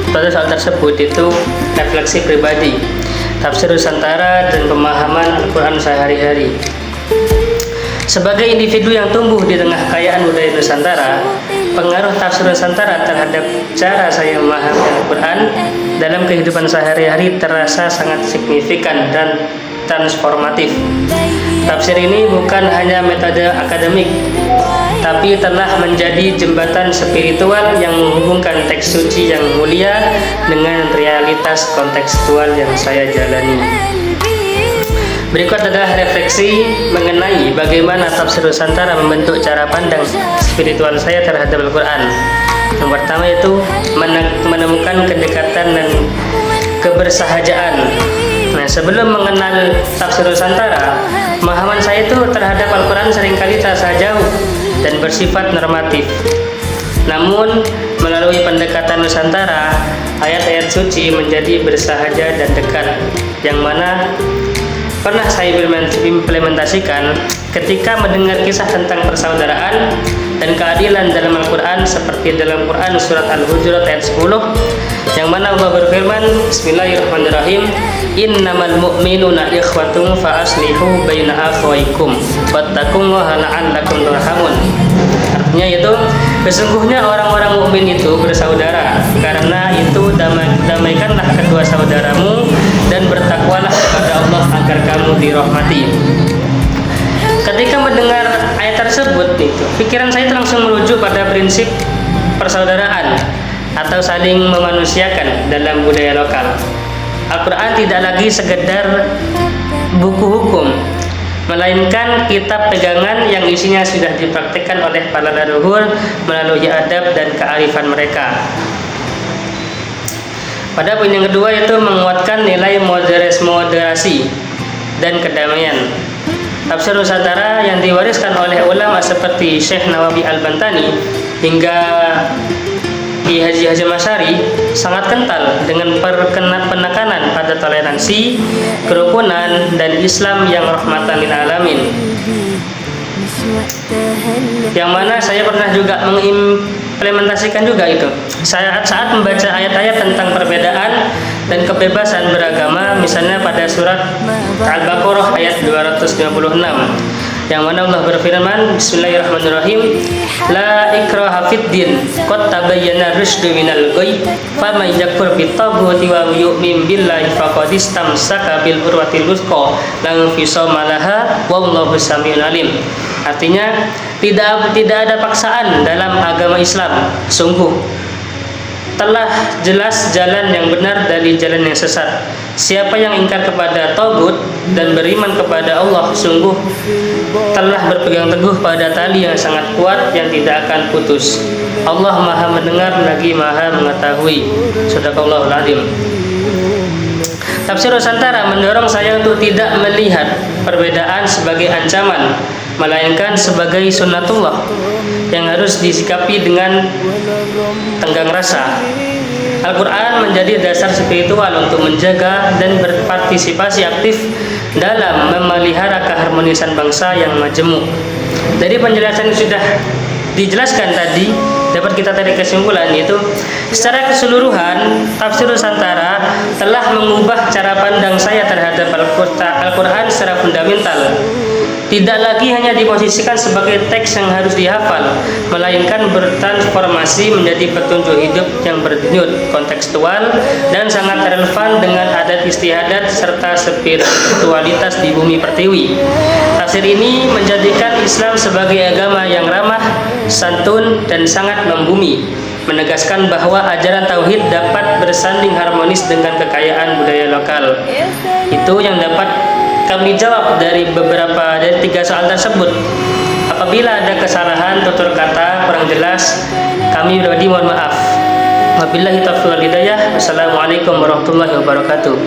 Pada soal tersebut itu refleksi pribadi, tafsir Nusantara dan pemahaman Al-Quran sehari-hari. Sebagai individu yang tumbuh di tengah kekayaan budaya Nusantara, pengaruh tafsir Nusantara terhadap cara saya memahami Al-Quran dalam kehidupan sehari-hari terasa sangat signifikan dan transformatif. Tafsir ini bukan hanya metode akademik, tapi telah menjadi jembatan spiritual yang menghubungkan teks suci yang mulia dengan realitas kontekstual yang saya jalani. Berikut adalah refleksi mengenai bagaimana tafsir Nusantara membentuk cara pandang spiritual saya terhadap Al-Quran. Yang pertama itu menemukan kedekatan dan kebersahajaan. Nah, sebelum mengenal tafsir Nusantara, pemahaman saya itu terhadap Al-Quran seringkali terasa jauh dan bersifat normatif. Namun, melalui pendekatan Nusantara, ayat-ayat suci menjadi bersahaja dan dekat, yang mana pernah saya implementasikan ketika mendengar kisah tentang persaudaraan dan keadilan dalam Al-Quran, seperti dalam Quran surat Al-Hujurat ayat 10, yang mana Allah berfirman, Bismillahirrahmanirrahim, innamal mu'minuna ikhwatun fa aslihu baina akhawaykum wattaqullaha la'allakum turhamun. Artinya itu, sesungguhnya orang-orang mukmin itu bersaudara, karena itu damaikanlah kedua saudaramu dan bertakwalah kepada Allah agar kamu dirahmati. Ketika mendengar ayat tersebut, pikiran saya langsung menuju pada prinsip persaudaraan atau saling memanusiakan dalam budaya lokal. Al-Quran tidak lagi sekedar buku hukum, melainkan kitab pegangan yang isinya sudah dipraktikkan oleh para leluhur melalui adab dan kearifan mereka. Pada poin yang kedua yaitu menguatkan nilai moderasi dan kedamaian. Tafsir Nusantara yang diwariskan oleh ulama seperti Syekh Nawawi Al-Bantani hingga Ki Haji Hashim Asy'ari sangat kental dengan penekanan pada toleransi, kerukunan, dan Islam yang rahmatan lil alamin. Yang mana saya pernah juga mengimplementasikan juga itu. Saat membaca ayat-ayat tentang perbedaan dan kebebasan beragama, misalnya pada surat Al-Baqarah ayat 256, yang mana Allah berfirman, Bismillahirrahmanirrahim, la ikraha fid din qad tabayyana rusydu minal ghayy faman yakfur bittaghut wa yu'min billahi faqad istamsaka bil urwatil wuthqa la infisama laha wallahu samiun alim. Artinya, tidak ada paksaan dalam agama Islam. Sungguh telah jelas jalan yang benar dari jalan yang sesat. Siapa yang ingkar kepada tagut dan beriman kepada Allah, sungguh telah berpegang teguh pada tali yang sangat kuat yang tidak akan putus. Allah Maha mendengar lagi Maha mengetahui. Shadaqallahul adzim. Tafsir Nusantara mendorong saya untuk tidak melihat perbedaan sebagai ancaman, melainkan sebagai sunnatullah yang harus disikapi dengan tenggang rasa. Al-Quran menjadi dasar spiritual untuk menjaga dan berpartisipasi aktif dalam memelihara keharmonisan bangsa yang majemuk. Dari penjelasan yang sudah dijelaskan tadi, dapat kita tarik kesimpulan, yaitu secara keseluruhan tafsir Nusantara telah mengubah cara pandang saya terhadap Al-Quran secara fundamental. Tidak lagi hanya diposisikan sebagai teks yang harus dihafal, melainkan bertransformasi menjadi petunjuk hidup yang berdenyut, kontekstual, dan sangat relevan dengan adat istiadat serta spiritualitas di bumi pertiwi. Tafsir ini menjadikan Islam sebagai agama yang ramah, santun, dan sangat membumi, menegaskan bahwa ajaran tauhid dapat bersanding harmonis dengan kekayaan budaya lokal. Itu yang dapat kami jawab dari tiga soal tersebut. Apabila ada kesalahan tutur kata kurang jelas, kami pribadi mohon maaf. Wabillahi taufiq wal hidayah. Wassalamualaikum warahmatullahi wabarakatuh.